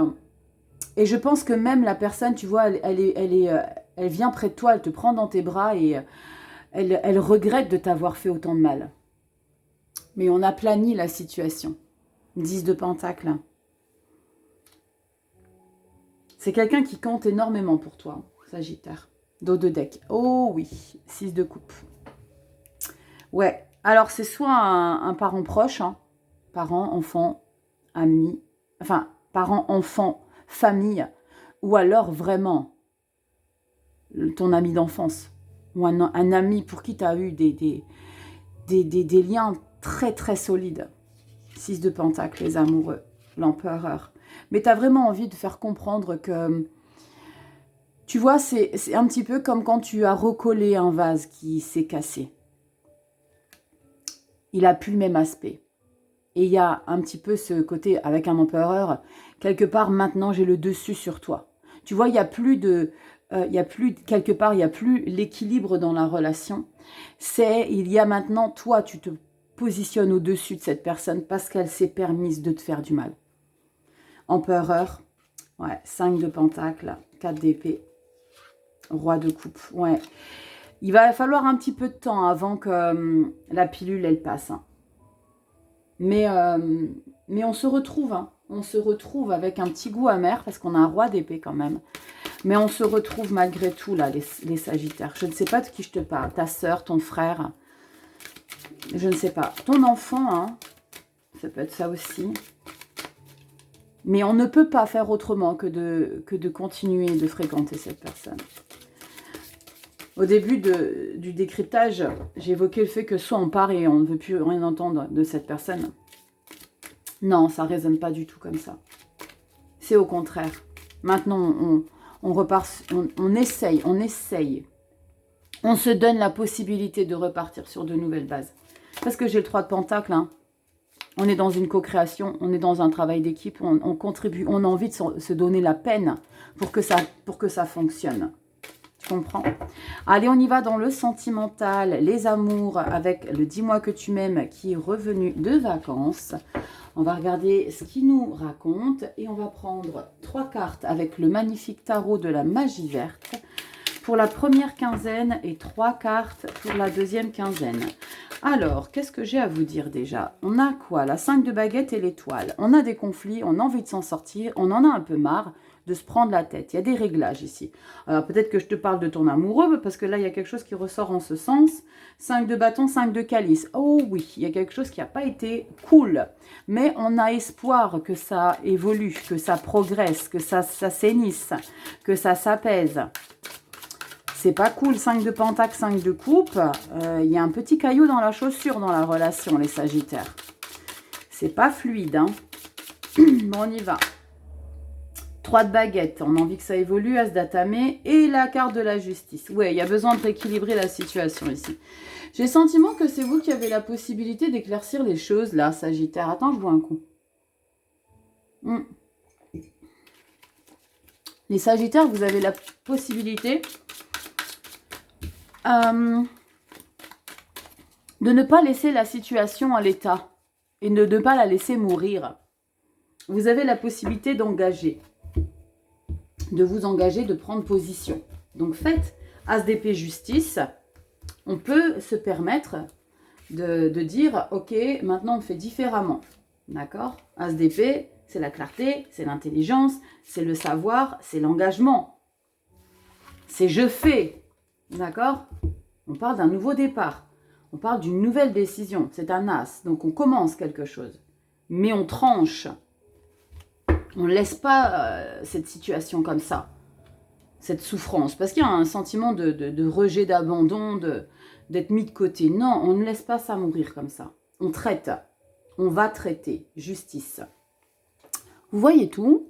[SPEAKER 1] et je pense que même la personne, tu vois, elle vient près de toi, elle te prend dans tes bras et elle regrette de t'avoir fait autant de mal. Mais on aplanit la situation. 10 de pentacle. C'est quelqu'un qui compte énormément pour toi, Sagittaire. Dos de deck. Oh oui, 6 de coupe. Ouais, alors c'est soit un parent proche, hein, parent, enfant, ami, enfin, parent, enfant, famille, ou alors vraiment ton ami d'enfance, ou un ami pour qui tu as eu des liens très très solides. 6 de pentacle, les amoureux, l'empereur. Mais tu as vraiment envie de faire comprendre que, tu vois, c'est un petit peu comme quand tu as recollé un vase qui s'est cassé. Il n'a plus le même aspect. Et il y a un petit peu ce côté, avec un empereur, quelque part, maintenant, j'ai le dessus sur toi. Tu vois, il n'y a plus de... quelque part, il n'y a plus l'équilibre dans la relation. Il y a maintenant, toi, tu te positionnes au-dessus de cette personne parce qu'elle s'est permise de te faire du mal. Empereur, ouais, 5 de pentacle, 4 d'épée, roi de coupe, ouais. Il va falloir un petit peu de temps avant que la pilule, elle passe. Hein. Mais on se retrouve, hein. On se retrouve avec un petit goût amer, parce qu'on a un roi d'épée quand même. Mais on se retrouve malgré tout, là, les Sagittaires. Je ne sais pas de qui je te parle. Ta sœur, ton frère, je ne sais pas. Ton enfant, hein, ça peut être ça aussi. Mais on ne peut pas faire autrement que de continuer de fréquenter cette personne. Au début du décryptage, j'ai évoqué le fait que soit on part et on ne veut plus rien entendre de cette personne. Non, ça ne résonne pas du tout comme ça. C'est au contraire. Maintenant, on repart, on essaye. On se donne la possibilité de repartir sur de nouvelles bases. Parce que j'ai le 3 de pentacle, hein. On est dans une co-création, on est dans un travail d'équipe, on contribue, on a envie de se donner la peine pour que ça fonctionne. Tu comprends? Allez, on y va dans le sentimental, les amours, avec le dis-moi que tu m'aimes qui est revenu de vacances. On va regarder ce qu'il nous raconte et on va prendre 3 cartes avec le magnifique tarot de la magie verte pour la première quinzaine et 3 cartes pour la deuxième quinzaine. Alors, qu'est-ce que j'ai à vous dire déjà? On a quoi? La 5 de baguette et l'étoile. On a des conflits, on a envie de s'en sortir, on en a un peu marre de se prendre la tête. Il y a des réglages ici. Alors, peut-être que je te parle de ton amoureux, parce que là, il y a quelque chose qui ressort en ce sens. 5 de bâton, 5 de calice. Oh oui, il y a quelque chose qui n'a pas été cool. Mais on a espoir que ça évolue, que ça progresse, que ça s'assainisse, que ça s'apaise. C'est pas cool, 5 de pentacle, 5 de coupe. Il y a un petit caillou dans la chaussure dans la relation, les Sagittaires. C'est pas fluide, hein. Bon, on y va. 3 de baguette, on a envie que ça évolue, As d'atamé et la carte de la justice. Ouais, il y a besoin de rééquilibrer la situation ici. J'ai le sentiment que c'est vous qui avez la possibilité d'éclaircir les choses, là, Sagittaire. Attends, je bois un coup. Les Sagittaires, vous avez la possibilité de ne pas laisser la situation à l'état. et de ne pas la laisser mourir. Vous avez la possibilité d'engager, de vous engager, de prendre position. Donc faites As d'épée justice. On peut se permettre de dire, ok, maintenant on fait différemment. D'accord? As d'épée, c'est la clarté, c'est l'intelligence, c'est le savoir, c'est l'engagement. C'est je fais. D'accord? On parle d'un nouveau départ. On parle d'une nouvelle décision. C'est un as. Donc on commence quelque chose. Mais on tranche. On ne laisse pas cette situation comme ça. Cette souffrance. Parce qu'il y a un sentiment de rejet, d'abandon, d'être mis de côté. Non, on ne laisse pas ça mourir comme ça. On traite. On va traiter. Justice. Vous voyez tout?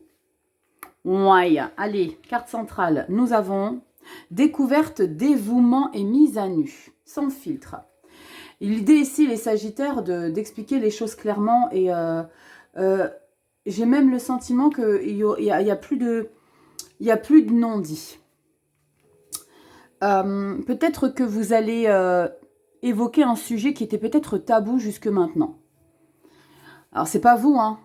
[SPEAKER 1] Ouais. Allez, carte centrale. Nous avons découverte, dévouement et mise à nu. Sans filtre. L'idée ici, les Sagittaires, d'expliquer les choses clairement. Et j'ai même le sentiment qu'il n'y a plus de non-dit. Peut-être que vous allez évoquer un sujet qui était peut-être tabou jusque maintenant. Alors, c'est pas vous, hein.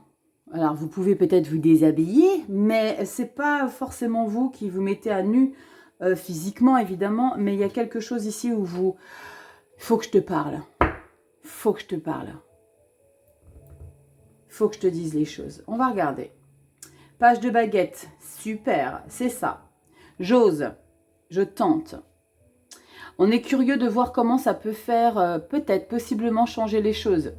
[SPEAKER 1] Alors, vous pouvez peut-être vous déshabiller, mais c'est pas forcément vous qui vous mettez à nu physiquement, évidemment. Mais il y a quelque chose ici où vous... Faut que je te parle. Faut que je te parle. Faut que je te dise les choses. On va regarder. Page de baguette. Super, c'est ça. J'ose. Je tente. On est curieux de voir comment ça peut faire, peut-être, possiblement changer les choses.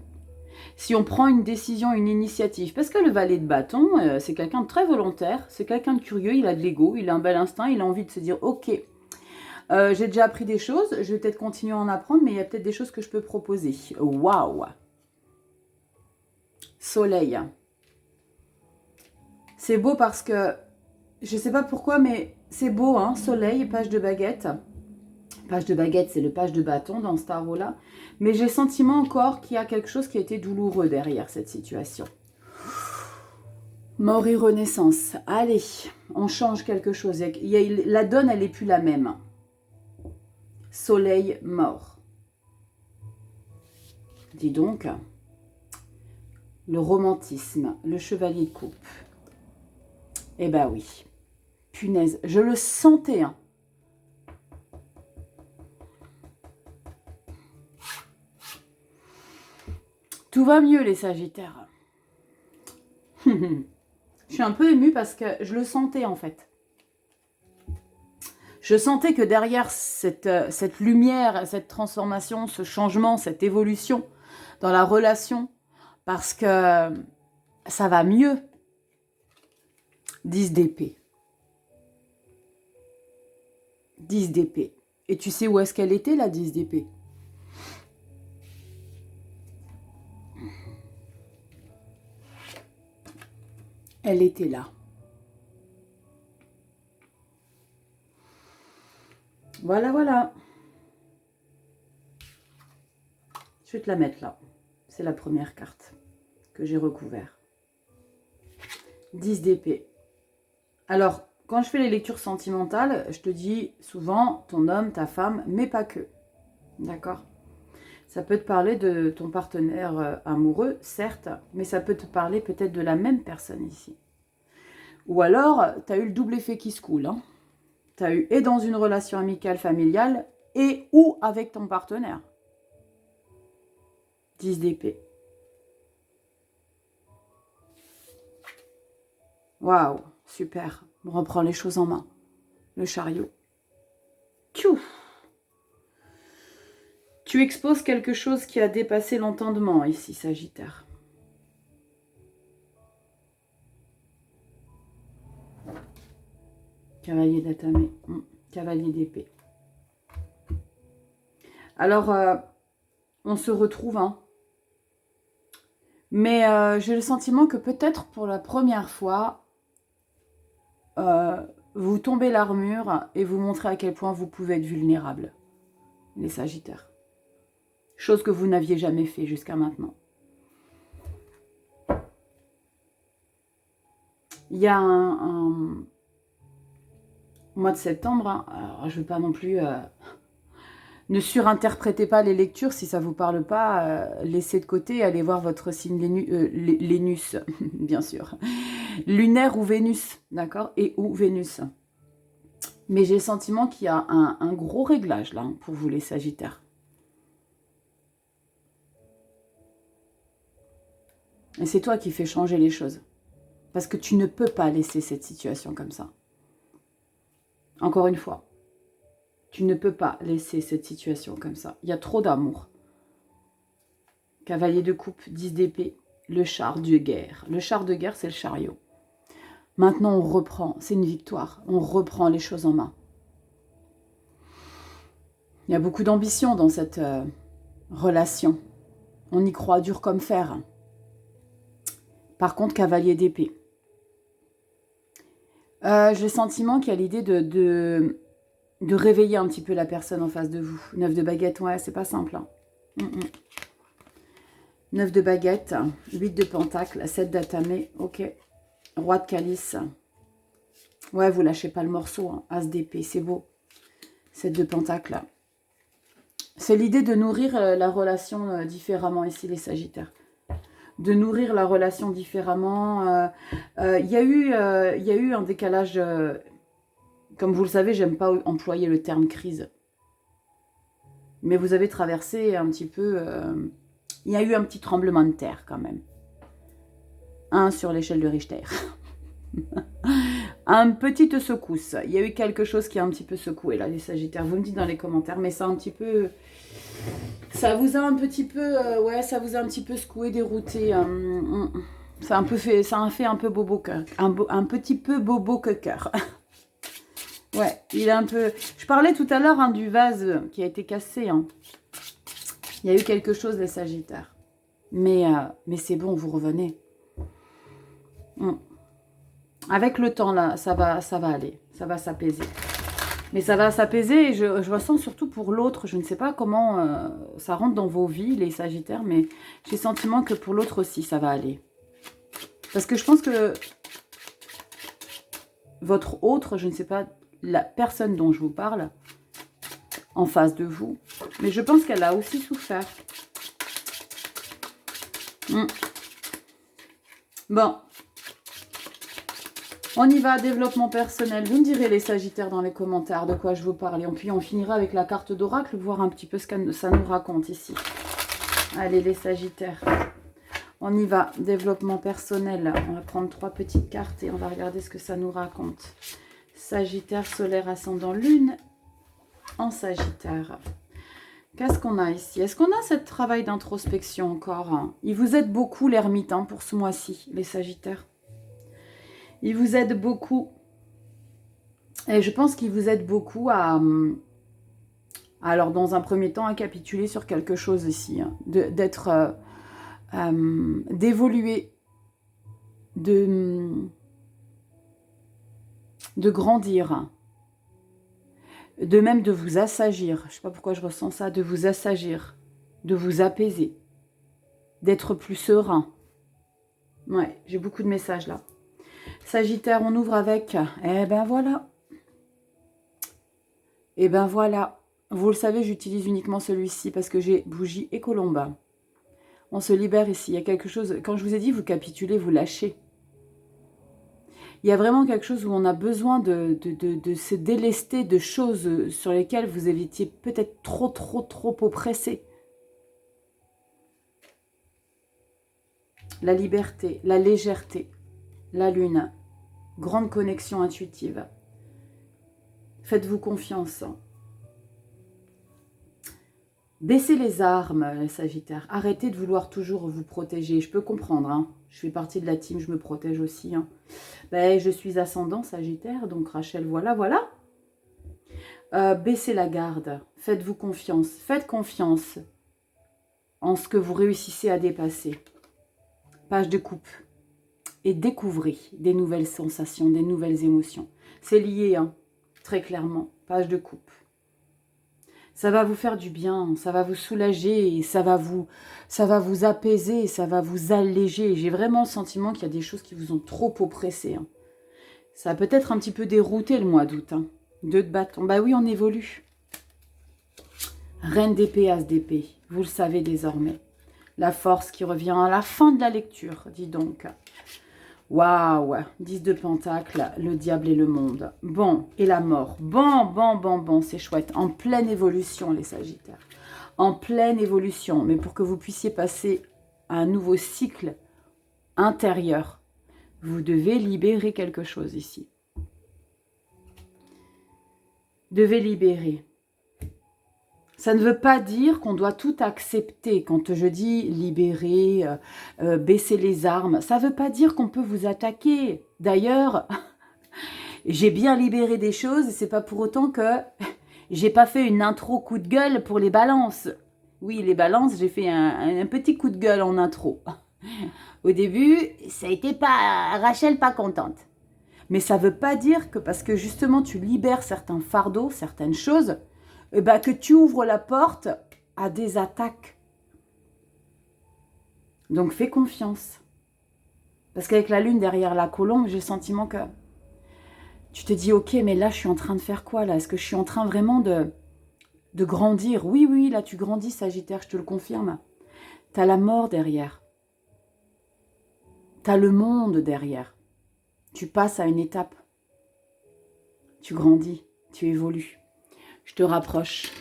[SPEAKER 1] Si on prend une décision, une initiative. Parce que le valet de bâton, c'est quelqu'un de très volontaire, c'est quelqu'un de curieux, il a de l'ego, il a un bel instinct, il a envie de se dire, ok, j'ai déjà appris des choses, je vais peut-être continuer à en apprendre, mais il y a peut-être des choses que je peux proposer. Waouh! Soleil. C'est beau parce que, je ne sais pas pourquoi, mais c'est beau, hein, soleil, page de baguette. Page de baguette, c'est le page de bâton dans ce tarot-là. Mais j'ai le sentiment encore qu'il y a quelque chose qui a été douloureux derrière cette situation. Mort et renaissance. Allez, on change quelque chose. La donne, elle n'est plus la même. Soleil, mort. Dis donc, le romantisme, le chevalier de coupe. Eh ben oui. Punaise, je le sentais, hein. Tout va mieux, les Sagittaires. Je suis un peu émue parce que je le sentais, en fait. Je sentais que derrière cette lumière, cette transformation, ce changement, cette évolution dans la relation, parce que ça va mieux. 10 d'épée. 10 d'épée. Et tu sais où est-ce qu'elle était, la 10 d'épée? Elle était là. Voilà, voilà. Je vais te la mettre là. C'est la première carte que j'ai recouverte. 10 d'épée. Alors, quand je fais les lectures sentimentales, je te dis souvent ton homme, ta femme, mais pas que. D'accord? Ça peut te parler de ton partenaire amoureux, certes, mais ça peut te parler peut-être de la même personne ici. Ou alors, tu as eu le double effet qui se coule. Hein. Tu as eu et dans une relation amicale, familiale, et ou avec ton partenaire. 10 d'épée. Waouh, super. On reprend les choses en main. Le chariot. Tchou! Tu exposes quelque chose qui a dépassé l'entendement ici, Sagittaire. Cavalier d'atamé, cavalier d'épée. Alors, on se retrouve, hein. Mais j'ai le sentiment que peut-être pour la première fois, vous tombez l'armure et vous montrez à quel point vous pouvez être vulnérable, les Sagittaires. Chose que vous n'aviez jamais fait jusqu'à maintenant. Il y a un mois de septembre, hein, alors je ne veux pas non plus Ne surinterprétez pas les lectures. Si ça ne vous parle pas, laissez de côté. Allez voir votre signe Lénus, bien sûr. Lunaire ou Vénus, d'accord? Et ou Vénus. Mais j'ai le sentiment qu'il y a un gros réglage là pour vous les Sagittaires. Et c'est toi qui fais changer les choses. Parce que tu ne peux pas laisser cette situation comme ça. Encore une fois, tu ne peux pas laisser cette situation comme ça. Il y a trop d'amour. Cavalier de coupe, 10 d'épée, le char de guerre. Le char de guerre, c'est le chariot. Maintenant, on reprend. C'est une victoire. On reprend les choses en main. Il y a beaucoup d'ambition dans cette relation. On y croit dur comme fer. Par contre, cavalier d'épée. J'ai le sentiment qu'il y a l'idée de réveiller un petit peu la personne en face de vous. 9 de baguette, ouais, c'est pas simple. Hein. 9 de baguette, 8 de pentacle, 7 d'atamé, ok. Roi de calice. Ouais, vous lâchez pas le morceau, hein. As d'épée, c'est beau. 7 de pentacle. C'est l'idée de nourrir la relation différemment ici, les Sagittaires. De nourrir la relation différemment. Il y a eu un décalage... comme vous le savez, j'aime pas employer le terme crise. Mais vous avez traversé un petit peu... il y a eu un petit tremblement de terre quand même. 1 sur l'échelle de Richter. Une petite secousse. Il y a eu quelque chose qui a un petit peu secoué là, les Sagittaires. Vous me dites dans les commentaires, mais ça a un petit peu... Ça vous a un petit peu... ouais, ça vous a un petit peu secoué, dérouté. Ça a fait un peu bobo cœur. Un petit peu bobo que cœur. Ouais, il est un peu... Je parlais tout à l'heure hein, du vase qui a été cassé. Hein. Il y a eu quelque chose, les Sagittaires. Mais c'est bon, vous revenez. Avec le temps, là, ça va aller. Ça va s'apaiser. Mais ça va s'apaiser et je ressens surtout pour l'autre. Je ne sais pas comment ça rentre dans vos vies, les Sagittaires, mais j'ai le sentiment que pour l'autre aussi, ça va aller. Parce que je pense que votre autre, je ne sais pas, la personne dont je vous parle, en face de vous, mais je pense qu'elle a aussi souffert. Bon. On y va, développement personnel. Vous me direz les Sagittaires dans les commentaires de quoi je vous parle. Et puis on finira avec la carte d'oracle, voir un petit peu ce que ça nous raconte ici. Allez les Sagittaires. On y va, développement personnel. On va prendre 3 petites cartes et on va regarder ce que ça nous raconte. Sagittaire, solaire, ascendant, lune en Sagittaire. Qu'est-ce qu'on a ici? Est-ce qu'on a ce travail d'introspection encore hein? Il vous aide beaucoup l'ermite hein, pour ce mois-ci, les Sagittaires. Il vous aide beaucoup. Et je pense qu'il vous aide beaucoup à... Alors, dans un premier temps, à capituler sur quelque chose ici. Hein, d'être... d'évoluer. De grandir. De même de vous assagir. Je ne sais pas pourquoi je ressens ça. De vous assagir. De vous apaiser. D'être plus serein. Ouais, j'ai beaucoup de messages là. Sagittaire, on ouvre avec, eh ben voilà. Eh ben voilà. Vous le savez, j'utilise uniquement celui-ci parce que j'ai bougie et colombe. On se libère ici. Il y a quelque chose, quand je vous ai dit, vous capitulez, vous lâchez. Il y a vraiment quelque chose où on a besoin de se délester de choses sur lesquelles vous étiez peut-être trop oppressé. La liberté, la légèreté, la lune, grande connexion intuitive. Faites-vous confiance. Baissez les armes, les Sagittaires. Arrêtez de vouloir toujours vous protéger. Je peux comprendre. Hein. Je fais partie de la team, je me protège aussi. Hein. Ben, je suis ascendant Sagittaire, donc Rachel, voilà. Baissez la garde. Faites-vous confiance. Faites confiance en ce que vous réussissez à dépasser. Page de coupe. Et découvrez des nouvelles sensations, des nouvelles émotions. C'est lié, hein, très clairement. Page de coupe. Ça va vous faire du bien, ça va vous soulager, ça va vous apaiser, ça va vous alléger. J'ai vraiment le sentiment qu'il y a des choses qui vous ont trop oppressé. Hein. Ça a peut-être un petit peu dérouté le mois d'août. Hein. 2 de bâton. Bah oui, on évolue. Reine d'épée, as d'épée. Vous le savez désormais. La force qui revient à la fin de la lecture, dis donc. Waouh, 10 de pentacle, le diable et le monde. Bon, et la mort. Bon, c'est chouette. En pleine évolution, les Sagittaires. En pleine évolution. Mais pour que vous puissiez passer à un nouveau cycle intérieur, vous devez libérer quelque chose ici. Devez libérer. Ça ne veut pas dire qu'on doit tout accepter. Quand je dis libérer, baisser les armes, ça ne veut pas dire qu'on peut vous attaquer. D'ailleurs, j'ai bien libéré des choses et c'est pas pour autant que j'ai pas fait une intro coup de gueule pour les balances. Oui, les balances, j'ai fait un petit coup de gueule en intro. Au début, ça a été pas Rachel pas contente. Mais ça veut pas dire que parce que justement tu libères certains fardeaux, certaines choses, que tu ouvres la porte à des attaques. Donc fais confiance. Parce qu'avec la lune derrière la colombe, j'ai le sentiment que tu te dis, ok, mais là je suis en train de faire quoi là? Est-ce que je suis en train vraiment de grandir? Oui, là tu grandis, Sagittaire, je te le confirme. T'as la mort derrière. T'as le monde derrière. Tu passes à une étape. Tu grandis, tu évolues. Je te rapproche.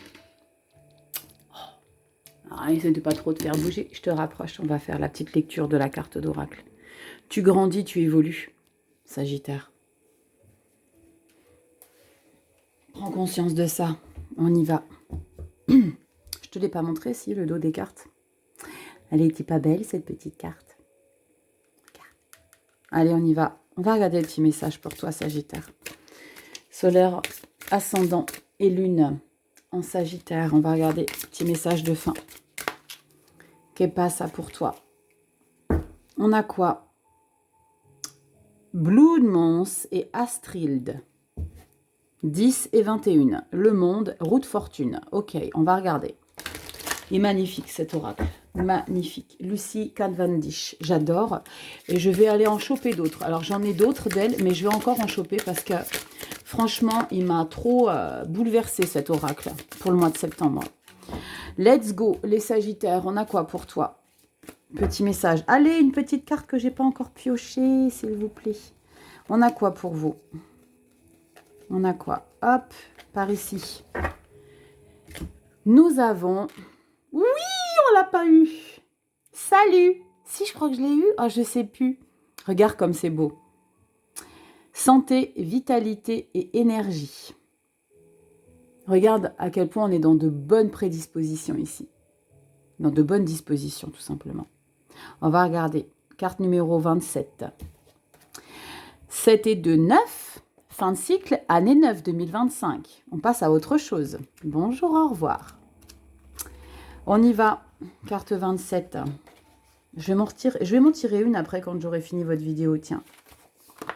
[SPEAKER 1] Essaie de pas trop te faire bouger. Je te rapproche. On va faire la petite lecture de la carte d'oracle. Tu grandis, tu évolues, Sagittaire. Prends conscience de ça. On y va. Je te l'ai pas montré, si, le dos des cartes. Elle était pas belle, cette petite carte. Allez, on y va. On va regarder le petit message pour toi, Sagittaire. Solaire, ascendant et lune en Sagittaire. On va regarder le petit message de fin. Qu'est ça pour toi? On a quoi? Blood Mons et Astrild. 10 et 21. Le monde, route fortune. Ok, on va regarder. Il est magnifique cet oracle. Magnifique. Lucie Cavendish. J'adore. Et je vais aller en choper d'autres. Alors j'en ai d'autres d'elle, mais je vais encore en choper parce que franchement, il m'a trop bouleversé cet oracle pour le mois de septembre. Let's go, les Sagittaires. On a quoi pour toi? Petit message. Allez, une petite carte que j'ai pas encore piochée, s'il vous plaît. On a quoi pour vous? On a quoi? Hop, par ici. Nous avons... Oui, on l'a pas eu. Salut. Si, je crois que je l'ai eu. Ah, je sais plus. Regarde comme c'est beau. Santé, vitalité et énergie. Regarde à quel point on est dans de bonnes prédispositions ici. Dans de bonnes dispositions, tout simplement. On va regarder. Carte numéro 27. 7 et 2, 9. Fin de cycle, année 9, 2025. On passe à autre chose. Bonjour, au revoir. On y va. Carte 27. Je vais m'en tirer une après quand j'aurai fini votre vidéo. Tiens,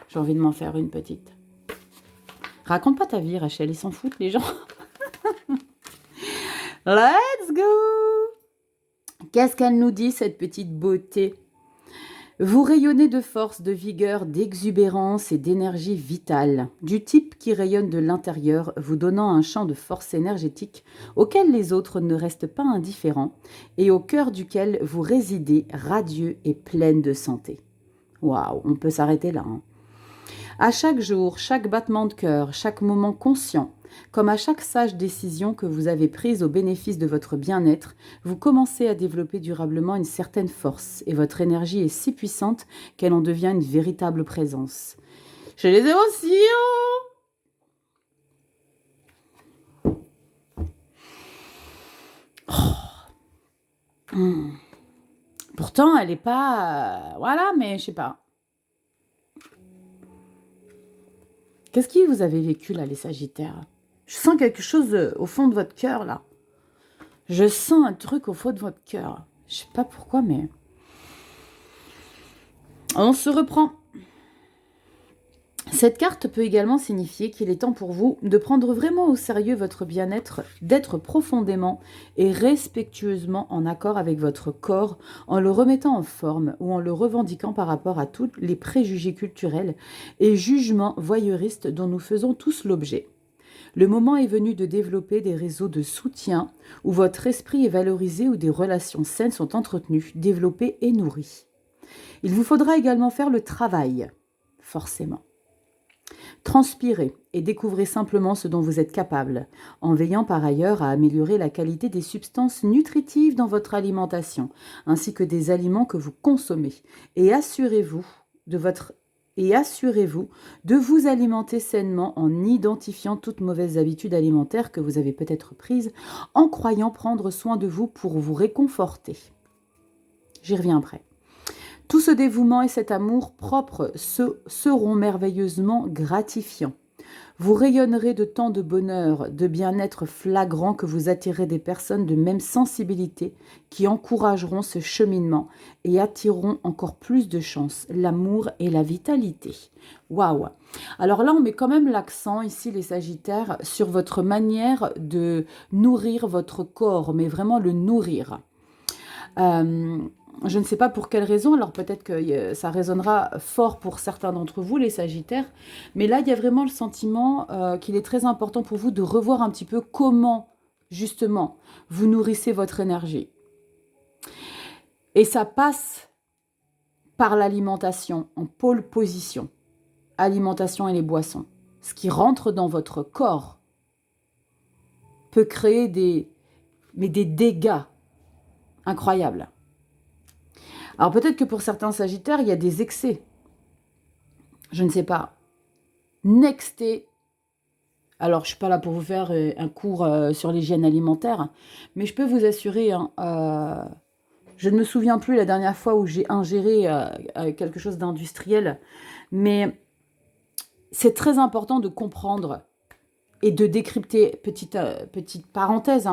[SPEAKER 1] j'ai envie de m'en faire une petite. Raconte pas ta vie, Rachel. Ils s'en foutent, les gens. Let's go! Qu'est-ce qu'elle nous dit, cette petite beauté? Vous rayonnez de force, de vigueur, d'exubérance et d'énergie vitale, du type qui rayonne de l'intérieur, vous donnant un champ de force énergétique auquel les autres ne restent pas indifférents et au cœur duquel vous résidez radieux et pleine de santé. Waouh, on peut s'arrêter là. À chaque jour, chaque battement de cœur, chaque moment conscient, comme à chaque sage décision que vous avez prise au bénéfice de votre bien-être, vous commencez à développer durablement une certaine force et votre énergie est si puissante qu'elle en devient une véritable présence. Je les ai aussi, Pourtant, elle n'est pas... voilà, mais je sais pas. Qu'est-ce que vous avez vécu, là, les Sagittaires? Je sens quelque chose au fond de votre cœur, là. Je sens un truc au fond de votre cœur. Je sais pas pourquoi, mais... On se reprend. Cette carte peut également signifier qu'il est temps pour vous de prendre vraiment au sérieux votre bien-être, d'être profondément et respectueusement en accord avec votre corps, en le remettant en forme ou en le revendiquant par rapport à tous les préjugés culturels et jugements voyeuristes dont nous faisons tous l'objet. Le moment est venu de développer des réseaux de soutien où votre esprit est valorisé, où des relations saines sont entretenues, développées et nourries. Il vous faudra également faire le travail, forcément. Transpirez et découvrez simplement ce dont vous êtes capable, en veillant par ailleurs à améliorer la qualité des substances nutritives dans votre alimentation, ainsi que des aliments que vous consommez. Et assurez-vous de vous alimenter sainement en identifiant toute mauvaise habitude alimentaire que vous avez peut-être prise, en croyant prendre soin de vous pour vous réconforter. J'y reviens après. Tout ce dévouement et cet amour propre seront merveilleusement gratifiants. Vous rayonnerez de tant de bonheur, de bien-être flagrant que vous attirez des personnes de même sensibilité qui encourageront ce cheminement et attireront encore plus de chance, l'amour et la vitalité. Waouh! Alors là, on met quand même l'accent ici, les Sagittaires, sur votre manière de nourrir votre corps, mais vraiment le nourrir. Je ne sais pas pour quelle raison, alors peut-être que ça résonnera fort pour certains d'entre vous, les Sagittaires, mais là, il y a vraiment le sentiment qu'il est très important pour vous de revoir un petit peu comment, justement, vous nourrissez votre énergie. Et ça passe par l'alimentation, en pôle position, alimentation et les boissons. Ce qui rentre dans votre corps peut créer des dégâts incroyables. Alors peut-être que pour certains Sagittaires, il y a des excès. Je ne sais pas. Nexter. Alors, je ne suis pas là pour vous faire un cours sur l'hygiène alimentaire, mais je peux vous assurer, je ne me souviens plus la dernière fois où j'ai ingéré quelque chose d'industriel, mais c'est très important de comprendre et de décrypter, petite parenthèse,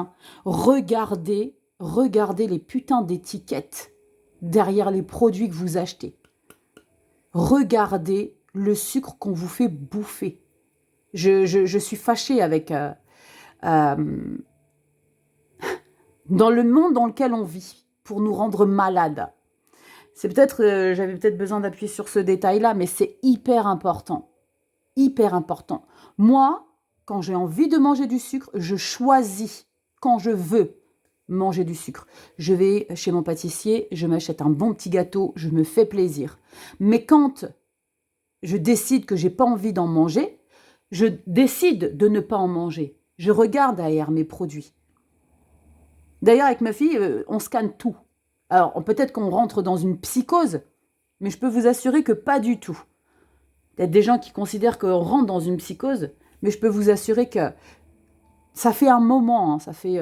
[SPEAKER 1] regardez les putains d'étiquettes derrière les produits que vous achetez. Regardez le sucre qu'on vous fait bouffer. Je suis fâchée avec... dans le monde dans lequel on vit, pour nous rendre malades. C'est peut-être... j'avais peut-être besoin d'appuyer sur ce détail-là, mais c'est hyper important. Hyper important. Moi, quand j'ai envie de manger du sucre, je choisis quand je veux manger du sucre. Je vais chez mon pâtissier, je m'achète un bon petit gâteau, je me fais plaisir. Mais quand je décide que j'ai pas envie d'en manger, je décide de ne pas en manger. Je regarde derrière mes produits. D'ailleurs, avec ma fille, on scanne tout. Alors, peut-être qu'on rentre dans une psychose, mais je peux vous assurer que pas du tout. Il y a des gens qui considèrent qu'on rentre dans une psychose, mais je peux vous assurer que ça fait un moment, ça fait...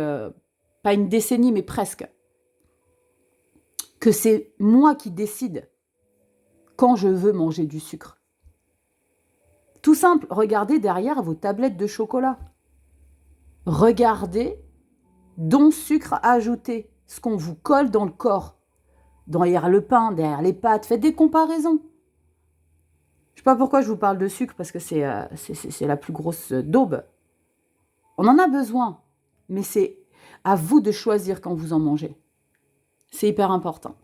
[SPEAKER 1] pas une décennie, mais presque, que c'est moi qui décide quand je veux manger du sucre. Tout simple, regardez derrière vos tablettes de chocolat. Regardez, dont sucre ajouté, ce qu'on vous colle dans le corps, derrière le pain, derrière les pâtes, faites des comparaisons. Je ne sais pas pourquoi je vous parle de sucre, parce que c'est la plus grosse daube. On en a besoin, mais c'est à vous de choisir quand vous en mangez. C'est hyper important.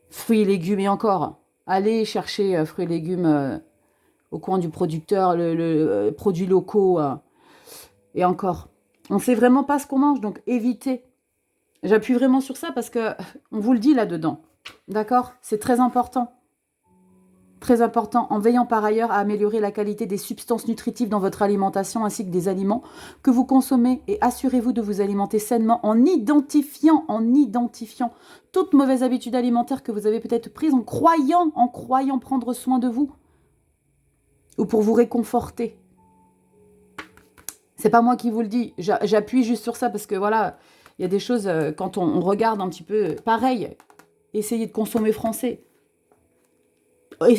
[SPEAKER 1] Fruits et légumes, et encore, allez chercher fruits et légumes au coin du producteur, le produits locaux, et encore. On ne sait vraiment pas ce qu'on mange, donc évitez. J'appuie vraiment sur ça parce que on vous le dit là-dedans. D'accord? C'est très important. Très important, en veillant par ailleurs à améliorer la qualité des substances nutritives dans votre alimentation ainsi que des aliments que vous consommez, et assurez-vous de vous alimenter sainement en identifiant toute mauvaise habitude alimentaire que vous avez peut-être prise en croyant prendre soin de vous ou pour vous réconforter. C'est pas moi qui vous le dis, j'appuie juste sur ça parce que voilà, il y a des choses, quand on regarde un petit peu, pareil, essayez de consommer français.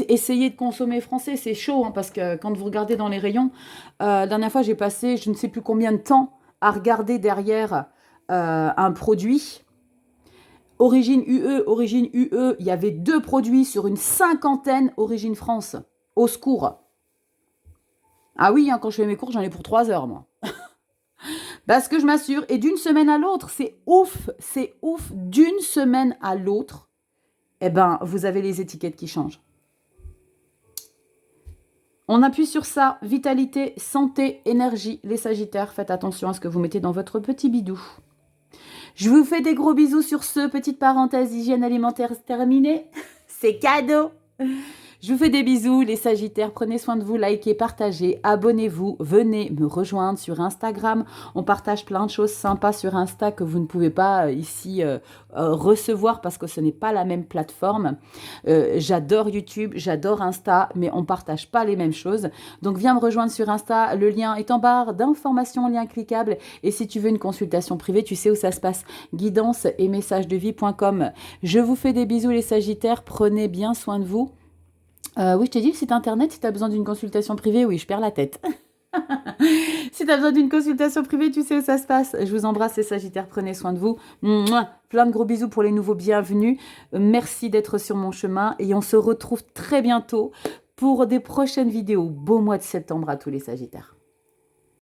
[SPEAKER 1] Essayez de consommer français, c'est chaud, parce que quand vous regardez dans les rayons, la dernière fois j'ai passé je ne sais plus combien de temps à regarder derrière un produit. Origine UE, il y avait 2 produits sur une 50aine origine France. Au secours. Ah oui, quand je fais mes cours, j'en ai pour 3 heures, moi. Parce que je m'assure, et d'une semaine à l'autre, c'est ouf, d'une semaine à l'autre, vous avez les étiquettes qui changent. On appuie sur ça, vitalité, santé, énergie. Les Sagittaires, faites attention à ce que vous mettez dans votre petit bidou. Je vous fais des gros bisous sur ce. Petite parenthèse, hygiène alimentaire terminée. C'est cadeau. Je vous fais des bisous, les Sagittaires. Prenez soin de vous, likez, partagez, abonnez-vous. Venez me rejoindre sur Instagram. On partage plein de choses sympas sur Insta que vous ne pouvez pas ici recevoir parce que ce n'est pas la même plateforme. J'adore YouTube, j'adore Insta, mais on ne partage pas les mêmes choses. Donc viens me rejoindre sur Insta. Le lien est en barre d'informations, lien cliquable. Et si tu veux une consultation privée, tu sais où ça se passe. Guidance et messagesdevie.com. Je vous fais des bisous, les Sagittaires. Prenez bien soin de vous. Oui, je t'ai dit le site internet, si tu as besoin d'une consultation privée, oui, je perds la tête. Si tu as besoin d'une consultation privée, tu sais où ça se passe. Je vous embrasse, les Sagittaires, prenez soin de vous. Mouah. Plein de gros bisous pour les nouveaux bienvenus. Merci d'être sur mon chemin et on se retrouve très bientôt pour des prochaines vidéos. Beau mois de septembre à tous les Sagittaires.